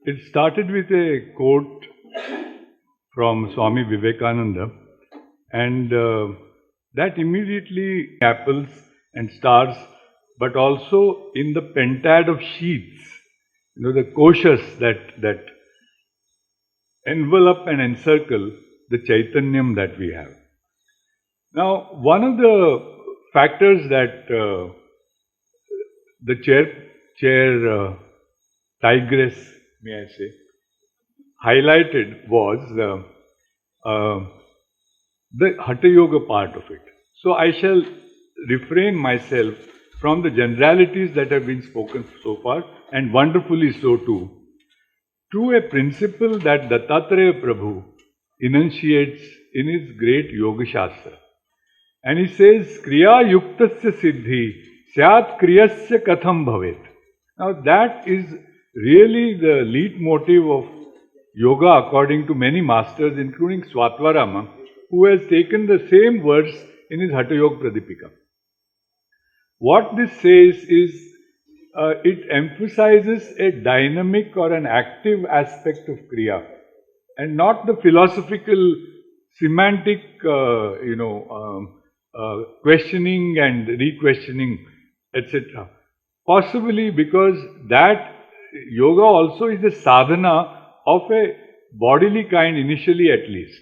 It started with a quote from Swami Vivekananda, and that immediately apples and stars, but also in the pentad of sheaths, the koshas that envelop and encircle the Chaitanyam that we have. Now, one of the factors that the chair tigress, may I say, highlighted was the Hatha Yoga part of it. So I shall refrain myself from the generalities that have been spoken so far, and wonderfully so too, to a principle that Dattatreya Prabhu enunciates in his great Yoga Shastra. And he says, Kriya Yuktasya Siddhi Syat Kriyasya Katham Bhavet. Now that is really the leitmotif of yoga according to many masters, including Swatvarama, who has taken the same verse in his Hatha Yoga Pradipika. What this says is, it emphasizes a dynamic or an active aspect of Kriya, and not the philosophical, semantic, questioning and re-questioning, etc. Possibly because that yoga also is the sadhana of a bodily kind, initially at least.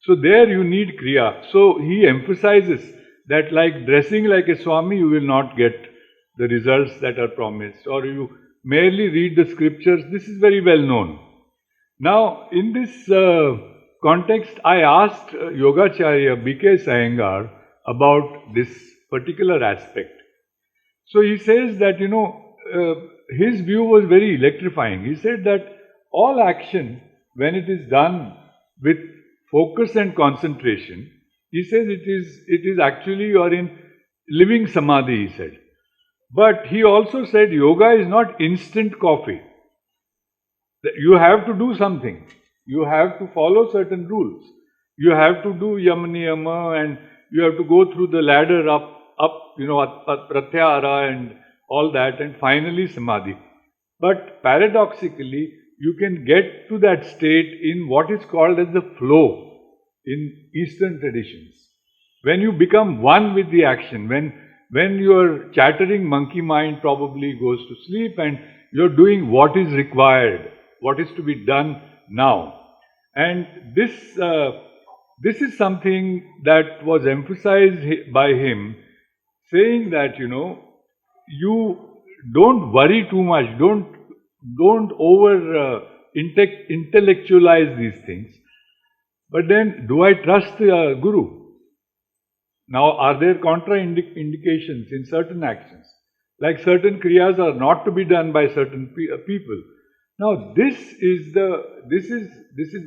So there you need Kriya. So he emphasizes that like dressing like a Swami, you will not get the results that are promised, or you merely read the scriptures. This is very well known. Now, in this context, I asked Yogacharya B.K. Sayengar about this particular aspect. So he says that, his view was very electrifying. He said that all action, when it is done with focus and concentration, he says it is actually you are in living samadhi, he said. But he also said yoga is not instant coffee. You have to do something. You have to follow certain rules. You have to do yama niyama, and you have to go through the ladder up, pratyahara and all that, and finally samadhi. But paradoxically, you can get to that state in what is called as the flow in Eastern traditions. When you become one with the action, when your chattering monkey mind probably goes to sleep and you're doing what is required, what is to be done now. And this is something that was emphasized by him, saying that, you don't worry too much, don't over intellectualize these things. But then, do I trust the Guru? Now, are there contraindications in certain actions? Like certain kriyas are not to be done by certain people. Now, this is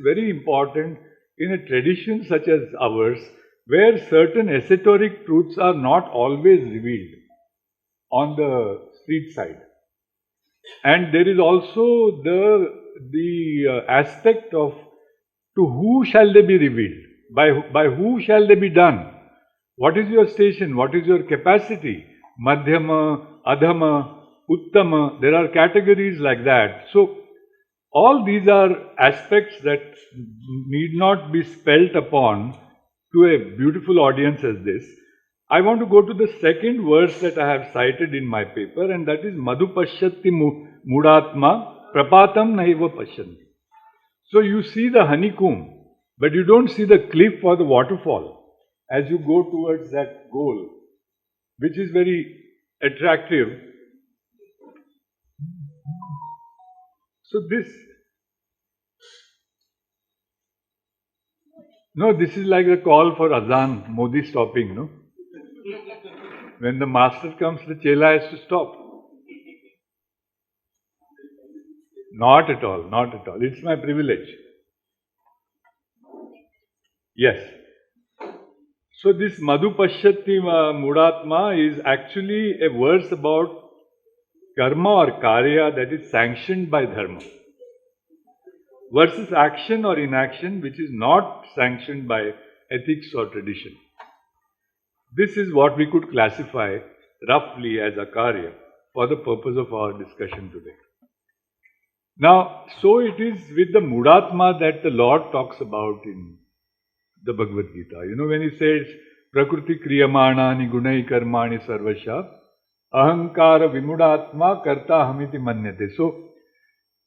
very important in a tradition such as ours, where certain esoteric truths are not always revealed on the street side. And there is also the aspect of to who shall they be revealed? By who shall they be done? What is your station? What is your capacity? Madhyama, Adhama, Uttama. There are categories like that. So, all these are aspects that need not be spelt upon to a beautiful audience as this. I want to go to the second verse that I have cited in my paper, and that is Madhu Pashyati Mudatma Prapatam Naiva Pashyanti. So you see the honeycomb, but you don't see the cliff or the waterfall as you go towards that goal, which is very attractive. So this is like the call for Azan, Modi stopping, no? When the master comes, the chela has to stop. Not at all, not at all. It's my privilege. Yes. So this Madhu Pashyati Mudatma is actually a verse about karma or karya that is sanctioned by dharma, versus action or inaction which is not sanctioned by ethics or tradition. This is what we could classify roughly as akarya for the purpose of our discussion today. Now, so it is with the Mudatma that the Lord talks about in the Bhagavad Gita. You know, when he says, Prakriti Kriyamanani Gunai Karmani Sarvasha, Ahankara Vimudatma Karta Hamiti Manyate. So,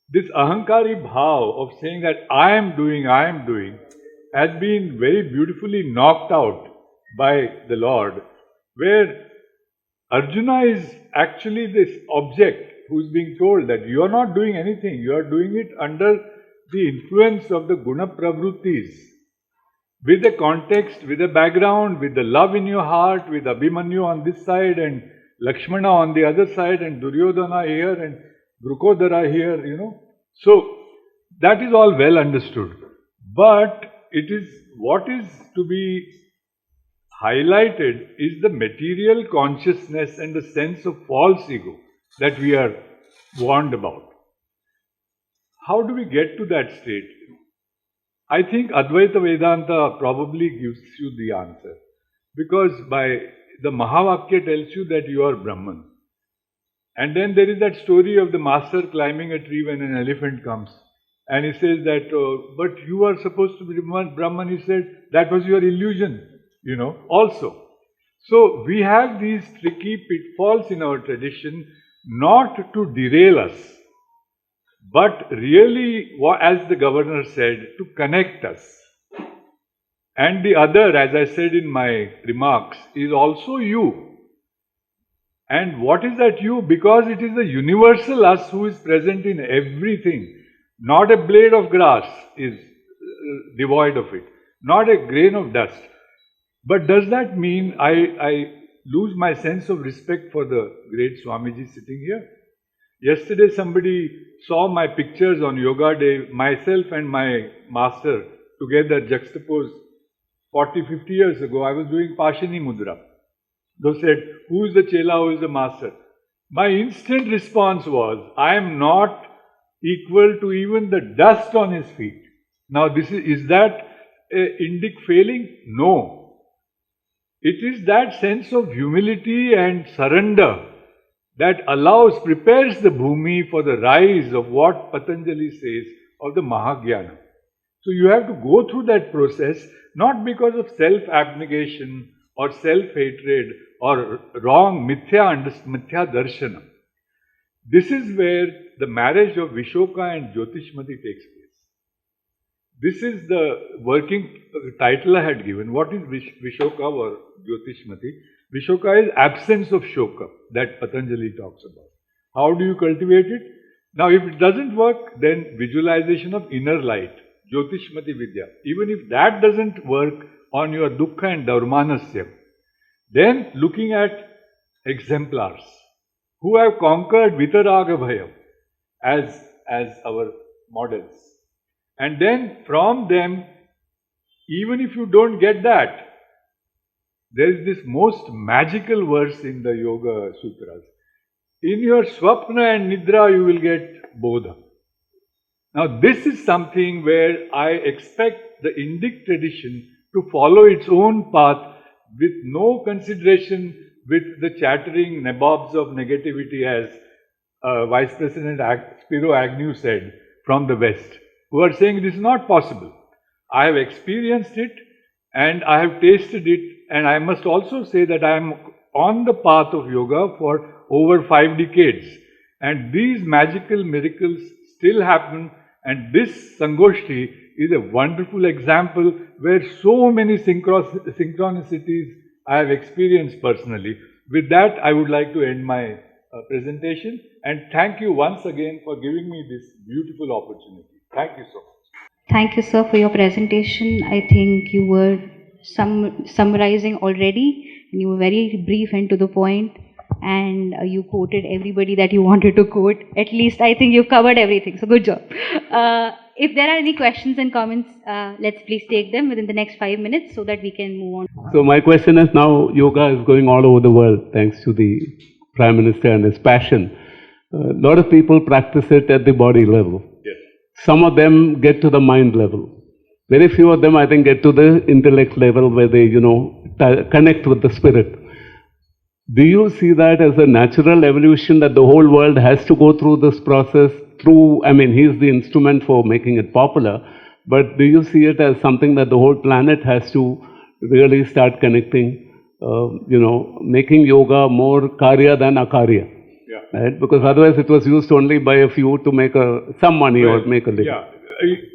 this Ahankari bhav of saying that I am doing, has been very beautifully knocked out by the Lord, where Arjuna is actually this object who is being told that you are not doing anything, you are doing it under the influence of the Guna Pravrittis, with a context, with a background, with the love in your heart, with Abhimanyu on this side and Lakshmana on the other side and Duryodhana here and Drukodara here, you know. So, that is all well understood. But it is what is to be highlighted is the material consciousness and the sense of false ego that we are warned about. How do we get to that state? I think Advaita Vedanta probably gives you the answer. Because by the Mahavakya tells you that you are Brahman. And then there is that story of the master climbing a tree when an elephant comes. And he says that, but you are supposed to be Brahman. He said, that was your illusion, you know, also. So we have these tricky pitfalls in our tradition, not to derail us, but really, as the governor said, to connect us. And the other, as I said in my remarks, is also you. And what is that you? Because it is the universal us who is present in everything. Not a blade of grass is devoid of it. Not a grain of dust. But does that mean I lose my sense of respect for the great Swamiji sitting here? Yesterday somebody saw my pictures on Yoga Day, myself and my master together juxtaposed 40-50 years ago. I was doing Pashini Mudra. They said, who is the Chela, who is the master? My instant response was, I am not equal to even the dust on his feet. Now is that Indic failing? No. It is that sense of humility and surrender that prepares the bhumi for the rise of what Patanjali says of the Mahagyana. So you have to go through that process, not because of self-abnegation or self-hatred or wrong mithya darshana. This is where the marriage of Vishoka and Jyotishmati takes place. This is the working title I had given. What is Vishoka or Jyotishmati? Vishoka is absence of shoka that Patanjali talks about. How do you cultivate it? Now if it doesn't work, then visualization of inner light, Jyotishmati Vidya. Even if that doesn't work on your dukkha and dharmanasya, then looking at exemplars who have conquered Vitaraga Bhayam as our models. And then from them, even if you don't get that, there is this most magical verse in the Yoga Sutras. In your Swapna and Nidra, you will get Bodha. Now, this is something where I expect the Indic tradition to follow its own path with no consideration with the chattering nabobs of negativity, as Vice President Spiro Agnew said, from the West, who are saying it is not possible. I have experienced it and I have tasted it, and I must also say that I am on the path of yoga for over 5 decades. And these magical miracles still happen, and this Sangoshti is a wonderful example where so many synchronicities I have experienced personally. With that, I would like to end my presentation, and thank you once again for giving me this beautiful opportunity. Thank you so much. Thank you, sir, for your presentation. I think you were summarizing already, and you were very brief and to the point, and you quoted everybody that you wanted to quote. At least I think you've covered everything, so good job. If there are any questions and comments, let's please take them within the next 5 minutes so that we can move on. So my question is, now yoga is going all over the world thanks to the Prime Minister and his passion. A lot of people practice it at the body level. Yes. Some of them get to the mind level. Very few of them, I think, get to the intellect level where they, connect with the spirit. Do you see that as a natural evolution, that the whole world has to go through this process true, I mean, he's the instrument for making it popular, but do you see it as something that the whole planet has to really start connecting, making yoga more Karya than Akarya? Yeah. Right? Because otherwise it was used only by a few to make some money or make a living. Yeah.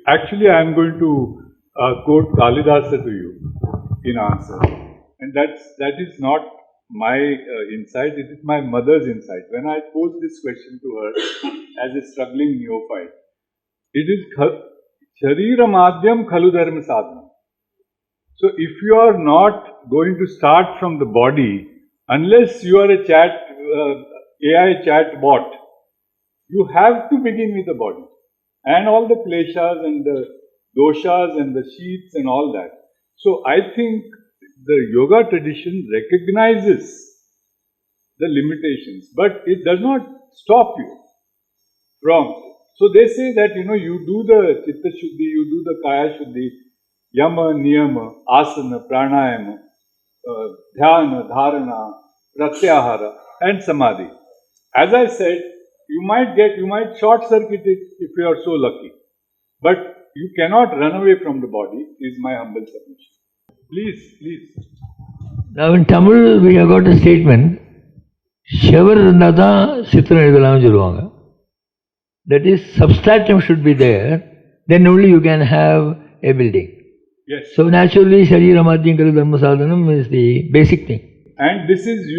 Actually, I am going to quote Kalidasa to you in answer. And that is not my insight, it is my mother's insight. When I posed this question to her as a struggling neophyte, it is Sharira Madhyam Khalu Dharma Sadhana. So if you are not going to start from the body, unless you are a AI chat bot, you have to begin with the body. And all the kleshas and the doshas and the sheaths and all that. So I think the yoga tradition recognizes the limitations, but it does not stop you from. So they say that, you do the Chitta Shuddhi, you do the Kaya Shuddhi, Yama, Niyama, Asana, Pranayama, Dhyana, Dharana, Pratyahara, and Samadhi. As I said, you might short circuit it if you are so lucky. But you cannot run away from the body, is my humble submission. Please. Now in Tamil, we have got a statement, Shevar Nada Sitran Edalam Julvanga. That is, substratum should be there, then only you can have a building. Yes. So naturally, Sharira Madhyam Khalu Dharma Sadhanam is the basic thing. And this is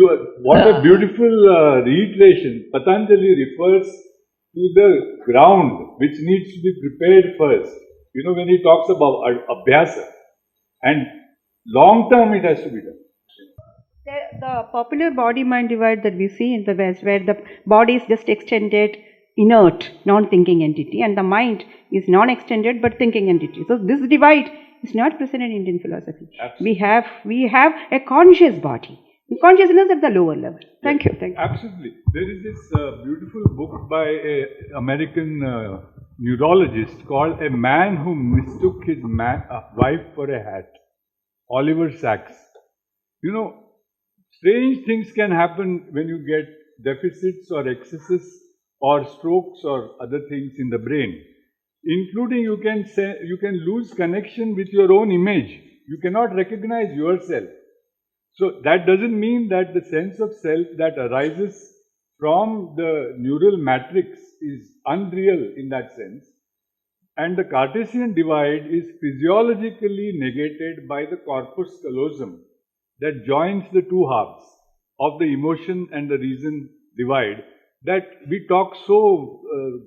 what a beautiful reiteration. Patanjali refers to the ground which needs to be prepared first. When he talks about abhyasa, and long term it has to be done. The popular body-mind divide that we see in the West, where the body is just extended, inert, non-thinking entity, and the mind is non-extended but thinking entity. So this divide is not present in Indian philosophy. Absolutely. We have a conscious body, consciousness at the lower level. Thank you. Absolutely. There is this beautiful book by an American neurologist called A Man Who Mistook His Wife for a Hat. Oliver Sacks. Strange things can happen when you get deficits or excesses or strokes or other things in the brain. Including you can lose connection with your own image. You cannot recognize yourself. So that doesn't mean that the sense of self that arises from the neural matrix is unreal in that sense. And the Cartesian divide is physiologically negated by the corpus callosum that joins the two halves of the emotion and the reason divide that we talk so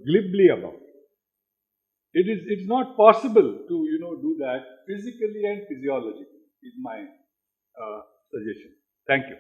glibly about. It's not possible to do that physically and physiologically is my suggestion. Thank you.